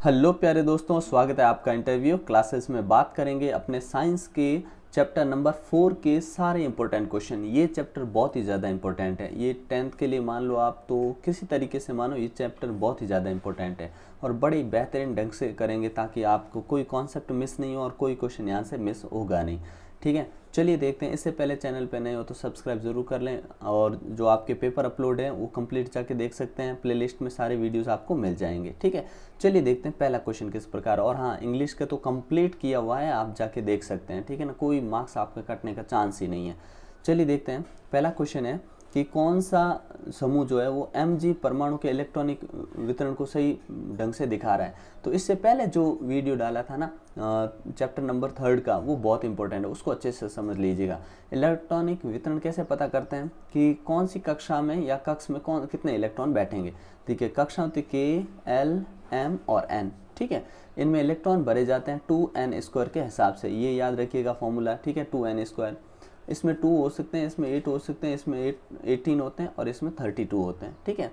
Hello प्यारे दोस्तों, स्वागत है आपका इंटरव्यू क्लासेस में। बात करेंगे अपने साइंस के चैप्टर नंबर 4 के सारे इंपॉर्टेंट क्वेश्चन। ये चैप्टर बहुत ही ज़्यादा इंपॉर्टेंट है। ये 10th के लिए मान लो आप, तो किसी तरीके से मानो ये चैप्टर बहुत ही ज़्यादा इंपॉर्टेंट है और बड़े बेहतरीन ढंग से करेंगे ताकि आपको कोई कॉन्सेप्ट मिस नहीं हो और कोई क्वेश्चन यहाँ से मिस होगा नहीं। ठीक है, चलिए देखते हैं। इससे पहले चैनल पे नए हो तो सब्सक्राइब ज़रूर कर लें और जो आपके पेपर अपलोड हैं वो कंप्लीट जाके देख सकते हैं। प्लेलिस्ट में सारे वीडियोस आपको मिल जाएंगे। ठीक है, चलिए देखते हैं पहला क्वेश्चन किस प्रकार। और हाँ, इंग्लिश का तो कंप्लीट किया हुआ है, आप जाके देख सकते हैं। ठीक है ना, कोई मार्क्स आपका कटने का चांस ही नहीं है। चलिए देखते हैं। पहला क्वेश्चन है कि कौन सा समूह जो है वो Mg परमाणु के इलेक्ट्रॉनिक वितरण को सही ढंग से दिखा रहा है। तो इससे पहले जो वीडियो डाला था ना चैप्टर नंबर 3 का, वो बहुत इंपॉर्टेंट है, उसको अच्छे से समझ लीजिएगा। इलेक्ट्रॉनिक वितरण कैसे पता करते हैं कि कौन सी कक्षा में या कक्ष में कौन कितने इलेक्ट्रॉन बैठेंगे। ठीक है, कक्षा होती है K, L, M और N। ठीक है, इनमें इलेक्ट्रॉन भरे जाते हैं 2n² के हिसाब से। ये याद रखिएगा फॉर्मूला। ठीक है, 2n²। इसमें 2 हो सकते हैं, इसमें 8 हो सकते हैं, इसमें 18 होते हैं और इसमें 32 होते हैं। ठीक है,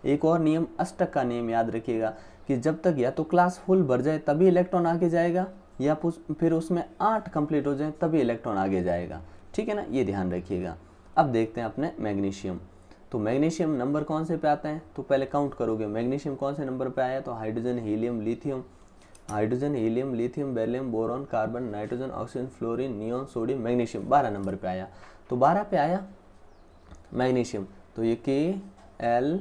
एक और नियम, अष्टक का नियम याद रखिएगा कि जब तक या तो क्लास फुल भर जाए तभी इलेक्ट्रॉन आगे जाएगा, या फिर उसमें 8 कंप्लीट हो जाए तभी इलेक्ट्रॉन आगे जाएगा। ठीक है ना, ये ध्यान रखिएगा। अब देखते हैं अपने मैग्नीशियम। तो मैग्नीशियम नंबर कौन से पे आता है, तो पहले काउंट करोगे मैग्नीशियम कौन से नंबर पे आया। तो hydrogen, helium, lithium, hydrogen, helium, lithium, beryllium, boron, carbon, nitrogen, oxygen, fluorine, neon, sodium, magnesium 12 number पे आया। तो 12 पे आया मैग्नीशियम। तो ये K, L,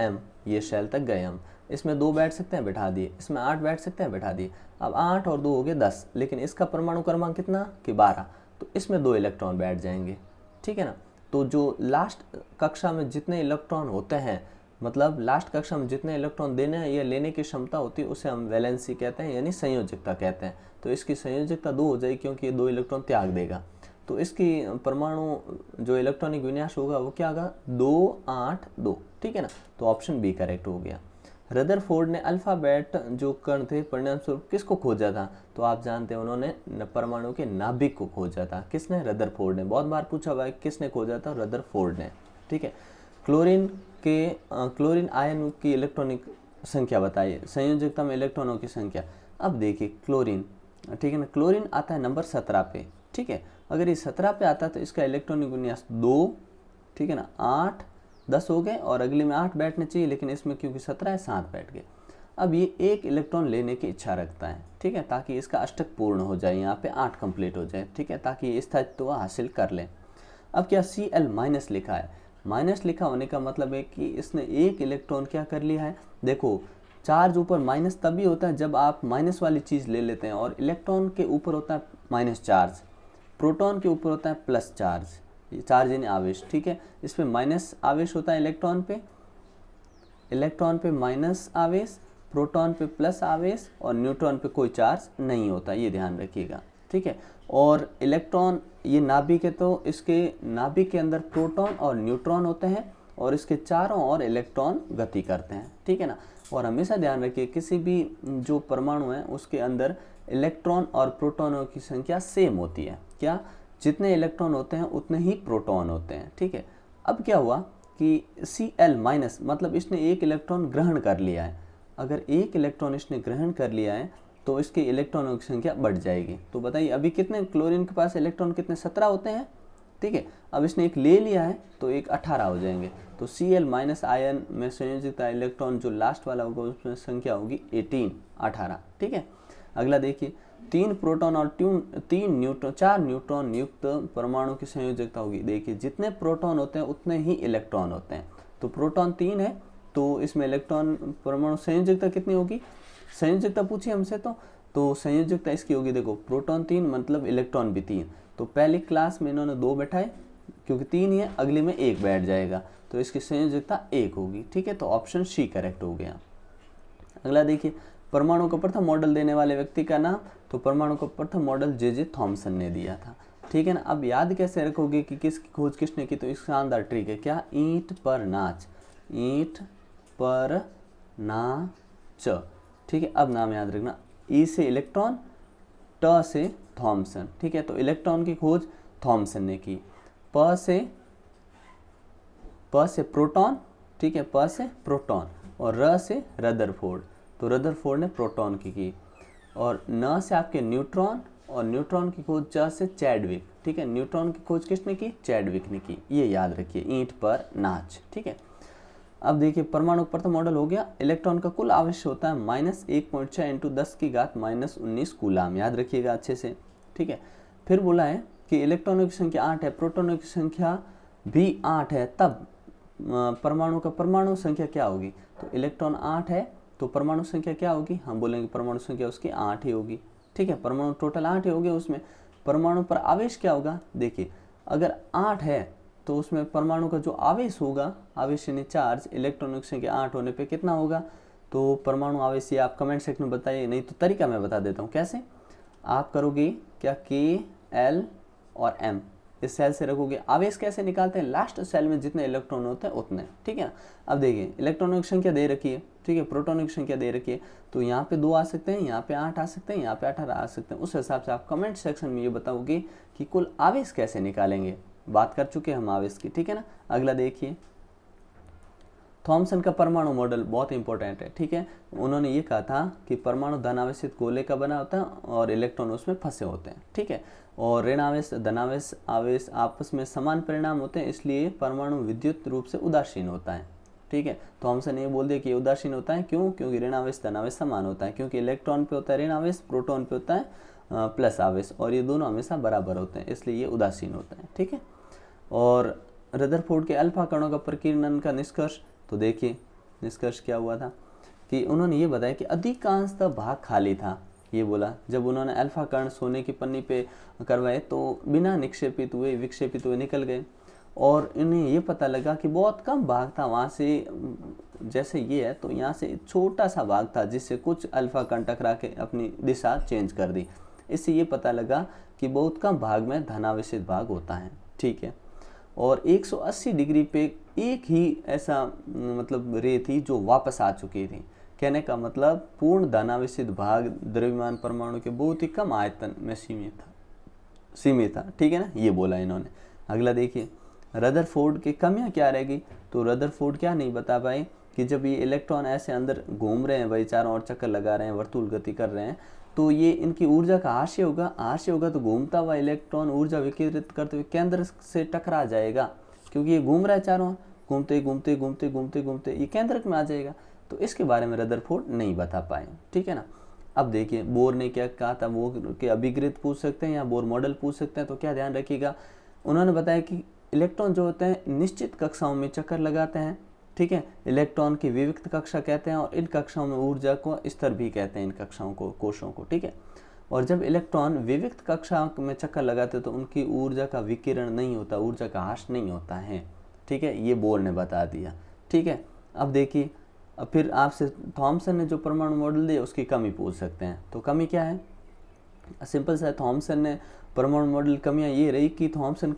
M, ये शेल तक गए हम। इसमें 2 बैठ सकते हैं, बैठा दिए। इसमें 8 बैठ सकते हैं, बैठा दिए। अब 8 और 2 हो गए 10, लेकिन इसका परमाणु क्रमांक कितना कि 12। तो इसमें 2 इलेक्ट्रॉन बैठ जाएंगे। ठीक है ना, तो जो लास्ट कक्षा में जितने इलेक्ट्रॉन होते हैं, मतलब लास्ट कक्षा में जितने इलेक्ट्रॉन देने या लेने की क्षमता होती है, उसे हम वैलेंसी कहते हैं, यानी संयोजकता कहते हैं। तो इसकी संयोजकता 2 हो जाएगी क्योंकि ये 2 इलेक्ट्रॉन त्याग देगा। तो इसकी परमाणु जो इलेक्ट्रॉनिक विन्यास होगा वो क्या होगा, 2, 8, 2। ठीक है ना, तो ऑप्शन बी करेक्ट हो गया। रदरफोर्ड ने अल्फाबेट जो कण थे परिणाम स्वरूप किसको खोजा था। तो आप जानते हैं उन्होंने परमाणु के नाभिक को खोजा था। किसने, रदरफोर्ड ने। बहुत बार पूछा हुआ है किसने खोजा था, रदरफोर्ड ने। ठीक है, क्लोरीन आयन की इलेक्ट्रॉनिक संख्या बताइए, संयोजकता में इलेक्ट्रॉनों की संख्या। अब देखिए क्लोरीन, ठीक है ना, क्लोरीन आता है नंबर 17 पे। ठीक है, अगर ये 17 पे आता है तो इसका इलेक्ट्रॉनिक विन्यास 2, ठीक है ना, 8, 10 हो गए और अगले में 8 बैठने चाहिए, लेकिन इसमें क्योंकि 17 है 7 बैठ गए। अब ये 1 इलेक्ट्रॉन लेने की इच्छा रखता है। ठीक है, ताकि इसका अष्टक पूर्ण हो जाए, यहाँ पे 8 कंप्लीट हो जाए। ठीक है, ताकि ये स्थायित्व हासिल कर ले। अब क्या Cl- लिखा है, माइनस लिखा होने का मतलब है कि इसने 1 इलेक्ट्रॉन क्या कर लिया है। देखो, चार्ज ऊपर माइनस तभी होता है जब आप माइनस वाली चीज़ ले लेते हैं, और इलेक्ट्रॉन के ऊपर होता है माइनस चार्ज, प्रोटॉन के ऊपर होता है प्लस चार्ज, चार्ज यानी आवेश। ठीक है, इस पर माइनस आवेश होता है इलेक्ट्रॉन पे माइनस आवेश, प्रोटॉन पे प्लस आवेश और न्यूट्रॉन पे कोई चार्ज नहीं होता, ये ध्यान रखिएगा। ठीक है, और इलेक्ट्रॉन ये नाभिक है, तो इसके नाभिक के अंदर प्रोटॉन और न्यूट्रॉन होते हैं और इसके चारों ओर इलेक्ट्रॉन गति करते हैं। ठीक है ना, और हमेशा ध्यान रखिए किसी भी जो परमाणु है उसके अंदर इलेक्ट्रॉन और प्रोटॉनों की संख्या सेम होती है। क्या, जितने इलेक्ट्रॉन होते हैं उतने ही प्रोटॉन होते हैं। ठीक है, अब क्या हुआ कि Cl- मतलब इसने 1 इलेक्ट्रॉन ग्रहण कर लिया है। अगर 1 इलेक्ट्रॉन इसने ग्रहण कर लिया है तो इसके इलेक्ट्रॉनों की संख्या बढ़ जाएगी। तो बताइए अभी कितने क्लोरीन के पास इलेक्ट्रॉन कितने, 17 होते हैं। ठीक है, अब इसने 1 ले लिया है तो 1 18 हो जाएंगे। तो Cl- आयन में संयोजित इलेक्ट्रॉन जो लास्ट वाला होगा उसमें संख्या होगी 18। ठीक है, अगला देखिए, 3 प्रोटॉन और 4 न्यूट्रॉन युक्त परमाणु की संयोजकता होगी। देखिए जितने प्रोटॉन होते हैं उतने ही इलेक्ट्रॉन होते हैं। तो प्रोटॉन 3 है तो इसमें इलेक्ट्रॉन परमाणु संयोजकता कितनी होगी, संयोजकता पूछी हमसे तो संयोजकता इसकी होगी, देखो प्रोटॉन 3 मतलब इलेक्ट्रॉन भी 3। तो पहली क्लास में इन्होंने 2 बैठाए क्योंकि 3 ही है, अगले में 1 बैठ जाएगा, तो इसकी संयोजकता 1 होगी। ठीक है, तो ऑप्शन सी करेक्ट हो गया। अगला देखिए, परमाणु का प्रथम मॉडल देने वाले व्यक्ति का नाम। तो परमाणु का प्रथम मॉडल जे थॉमसन ने दिया था। ठीक है ना, अब याद कैसे रखोगे कि किसकी खोज किसने की, तो इस शानदार ट्रिक है, क्या, ईंट पर नाच, ईंट पर नाच। ठीक है, अब नाम याद रखना, ई से इलेक्ट्रॉन, ट से थॉमसन। ठीक है, तो इलेक्ट्रॉन की खोज थॉमसन ने की। प से प्रोटॉन, ठीक है, प से प्रोटॉन और र से रदरफोर्ड। तो रदरफोर्ड ने प्रोटॉन की। और न से आपके न्यूट्रॉन, और न्यूट्रॉन की खोज च से चैडविक, ठीक है। न्यूट्रॉन की खोज किसने की? चैडविक ने की। ये याद रखिए, ईंट पर नाच, ठीक है। अब देखिए परमाणु प्रथम मॉडल हो गया। इलेक्ट्रॉन का कुल आवेश होता है -1.6 × 10⁻⁻19 कूलाम, याद रखिएगा अच्छे से, ठीक है। फिर बोला है कि इलेक्ट्रॉनों की संख्या 8 है, प्रोटॉनों की संख्या भी 8 है, तब परमाणु का परमाणु संख्या क्या होगी? तो इलेक्ट्रॉन 8 है तो परमाणु संख्या क्या होगी? हम बोलेंगे परमाणु संख्या उसकी 8 ही होगी, ठीक है। परमाणु टोटल 8 ही हो गए, उसमें परमाणु पर आवेश क्या होगा? देखिए अगर 8 है तो उसमें परमाणु का जो आवेश होगा, आवेश यानी चार्ज, इलेक्ट्रॉनों की संख्या 8 होने पे कितना होगा? तो परमाणु आवेश ये आप कमेंट सेक्शन में बताइए, नहीं तो तरीका मैं बता देता हूँ कैसे। आप करोगे क्या, K, L और M, इस सेल से रखोगे। आवेश कैसे निकालते हैं? लास्ट सेल में जितने इलेक्ट्रॉन होते हैं उतने, ठीक है ना। अब देखिए इलेक्ट्रॉनों की संख्या दे रखी है, ठीक है, प्रोटॉनों की संख्या दे रखी है, तो यहाँ पे 2 आ सकते हैं, यहाँ पे 8 आ सकते हैं, यहाँ पे 18 आ सकते हैं। उस हिसाब से आप कमेंट सेक्शन में ये बताओगे कि कुल आवेश कैसे निकालेंगे। बात कर चुके हैं हम आवेश की, ठीक है ना। अगला देखिए, थॉमसन का परमाणु मॉडल बहुत इंपॉर्टेंट है, ठीक है। उन्होंने ये कहा था कि परमाणु धनावेशित गोले का बना होता है और इलेक्ट्रॉन उसमें फंसे होते हैं, ठीक है। और ऋणावेश धनावेश आवेश आपस में समान परिणाम होते हैं, इसलिए परमाणु विद्युत रूप से उदासीन होता है, ठीक है। थॉमसन ये बोल दिया कि ये उदासीन होता है, क्यों? क्योंकि ऋणावेश धनावेश समान होता है, क्योंकि इलेक्ट्रॉन पे होता है ऋणावेश, प्रोटॉन पे होता है प्लस आवेश, और ये दोनों हमेशा बराबर होते हैं, इसलिए ये उदासीन होता है, ठीक है। और रदरफोर्ड के अल्फा कणों का प्रकीर्णन का निष्कर्ष, तो देखिए निष्कर्ष क्या हुआ था कि उन्होंने ये बताया कि अधिकांशतः भाग खाली था। ये बोला जब उन्होंने अल्फा कण सोने की पन्नी पे करवाए तो बिना निक्षेपित हुए विक्षेपित हुए निकल गए, और इन्हें ये पता लगा कि बहुत कम भाग था वहाँ से, जैसे ये है तो यहाँ से छोटा सा भाग था जिससे कुछ अल्फा कण टकरा के अपनी दिशा चेंज कर दी। इससे ये पता लगा कि बहुत कम भाग में धनावेशित भाग होता है, ठीक है। और 180 डिग्री पे एक ही ऐसा मतलब रे थी जो वापस आ चुकी थी। कहने का मतलब पूर्ण धनावेशित भाग द्रव्यमान परमाणु के बहुत ही कम आयतन में सीमित था, ठीक है ना, ये बोला इन्होंने। अगला देखिए, रदरफोर्ड की कमियां क्या रहेगी? तो रदरफोर्ड क्या नहीं बता पाए कि जब ये इलेक्ट्रॉन ऐसे अंदर घूम रहे हैं, वही चारों ओर चक्कर लगा रहे हैं, वर्तुल गति कर रहे हैं, तो ये इनकी ऊर्जा का हास्य होगा तो घूमता हुआ इलेक्ट्रॉन ऊर्जा विकिरित करते हुए केंद्र से टकरा जाएगा, क्योंकि ये घूम रहा है चारों ओर, घूमते घूमते घूमते घूमते घूमते ये केंद्रक में आ जाएगा। तो इसके बारे में रदरफोर्ड नहीं बता पाए, ठीक है ना। अब देखिए बोर ने क्या कहा था, बोर के अभिकृत पूछ सकते हैं या बोर मॉडल पूछ सकते हैं, तो क्या ध्यान रखिएगा, उन्होंने बताया कि इलेक्ट्रॉन जो होते हैं निश्चित कक्षाओं में चक्कर लगाते हैं, ठीक है। इलेक्ट्रॉन की विविक्त कक्षा कहते हैं, और इन कक्षाओं में ऊर्जा को स्तर भी कहते हैं, इन कक्षाओं को, कोशों को, ठीक है। और जब इलेक्ट्रॉन विविक्त कक्षा में चक्कर लगाते हैं तो उनकी ऊर्जा का विकिरण नहीं होता, ऊर्जा का ह्रास नहीं होता है, ठीक है, ये बोर ने बता दिया, ठीक है। अब देखिए, अब फिर आपसे थॉमसन ने जो परमाणु मॉडल दिया उसकी कमी पूछ सकते हैं, तो कमी क्या है? सिंपल सा है, थॉमसन ने परमाणु मॉडल कमियां ये रही कि थॉमसन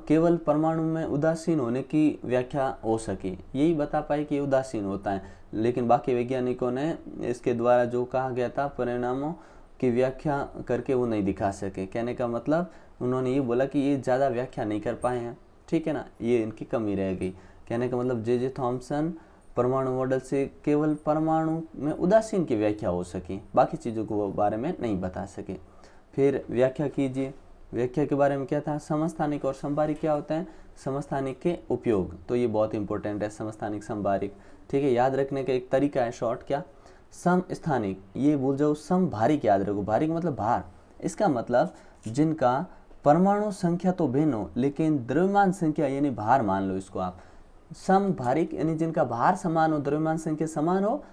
केवल परमाणु में उदासीन होने की व्याख्या हो सकी, यही बता पाए कि उदासीन होता है, लेकिन बाकी वैज्ञानिकों ने इसके द्वारा जो कहा गया था परिणामों की व्याख्या करके वो नहीं दिखा सके। कहने का मतलब उन्होंने ये बोला कि ये ज़्यादा व्याख्या नहीं कर पाए हैं, ठीक है ना, ये इनकी कमी रह गई। कहने का मतलब जे थॉमसन परमाणु मॉडल से केवल परमाणु में उदासीन की व्याख्या हो सकी, बाकी चीज़ों को बारे में नहीं बता सके। फिर व्याख्या कीजिए, व्याख्या के बारे में क्या था? समस्थानिक और संभारिक क्या होता है? समस्थानिक के उपयोग, तो ये बहुत इंपॉर्टेंट है, समस्थानिक संभारिक, ठीक है। याद रखने का एक तरीका है शॉर्ट, क्या? समस्थानिक, ये भूल जाओ, समभारिक याद रखो, भारिक मतलब भार, इसका मतलब जिनका परमाणु संख्या तो भिन्न हो लेकिन द्रव्यमान संख्या यानी भार मान लो इसको आप। समभारिक यानी जिनका भार समान हो, द्रव्यमान संख्या समान हो,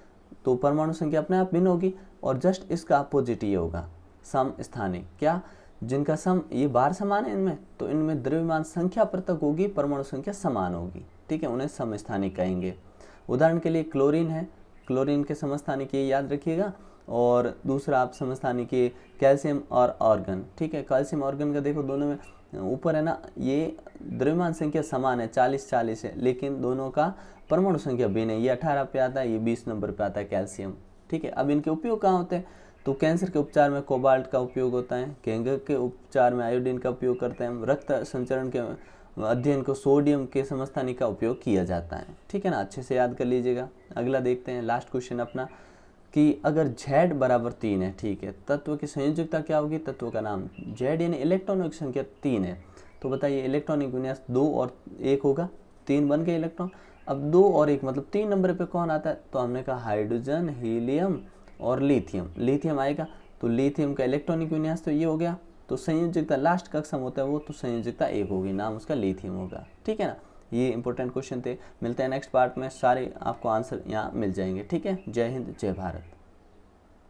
तो परमाणु संख्या अपने आप भिन्न होगी, और जस्ट इसका अपोजिट ये होगा समस्थानिक, क्या? जिनका ये भार समान है इनमें, तो इनमें द्रव्यमान संख्या पृथक होगी, परमाणु संख्या समान होगी, ठीक है, उन्हें समस्थानिक कहेंगे। उदाहरण के लिए क्लोरीन है, क्लोरीन के समस्थानिक ये याद रखिएगा। और दूसरा आप समस्थानिक कैल्शियम और आर्गन, ठीक है। कैल्शियम आर्गन का देखो दोनों में ऊपर है ना, ये द्रव्यमान संख्या समान है, 40-40 है, लेकिन दोनों का परमाणु संख्या भिन्न है, ये 18 पे आता है, ये 20 नंबर पे आता है कैल्शियम, ठीक है। अब इनके उपयोग कहाँ होते हैं? तो कैंसर के उपचार में कोबाल्ट का उपयोग होता है, कैंसर के उपचार में आयोडीन का उपयोग करते हैं, रक्त संचरण के अध्ययन को सोडियम के समस्थानिक का उपयोग किया जाता है। ठीक है ना, अच्छे से याद कर लीजिएगा। अगला देखते हैं लास्ट क्वेश्चन अपना कि अगर Z बराबर 3 है, ठीक है, तत्व की संयोजकता क्या होगी? तत्व का नाम Z यानी इलेक्ट्रॉनों की संख्या 3 है, तो बताइए इलेक्ट्रॉनिक विन्यास 2 और 1 होगा, 3 बन गए इलेक्ट्रॉन। अब 2 और 1 मतलब 3 नंबर पे कौन आता है? तो हमने कहा हाइड्रोजन, हीलियम और लिथियम। लिथियम आएगा, तो लिथियम का इलेक्ट्रॉनिक विन्यास तो ये हो गया, तो संयोजकता लास्ट का सम होता है वो, तो संयोजकता 1 होगी, नाम उसका लिथियम होगा। ठीक है ना, ये इंपॉर्टेंट क्वेश्चन थे। मिलते हैं नेक्स्ट पार्ट में, सारे आपको आंसर यहाँ मिल जाएंगे। ठीक है, जय हिंद, जय भारत।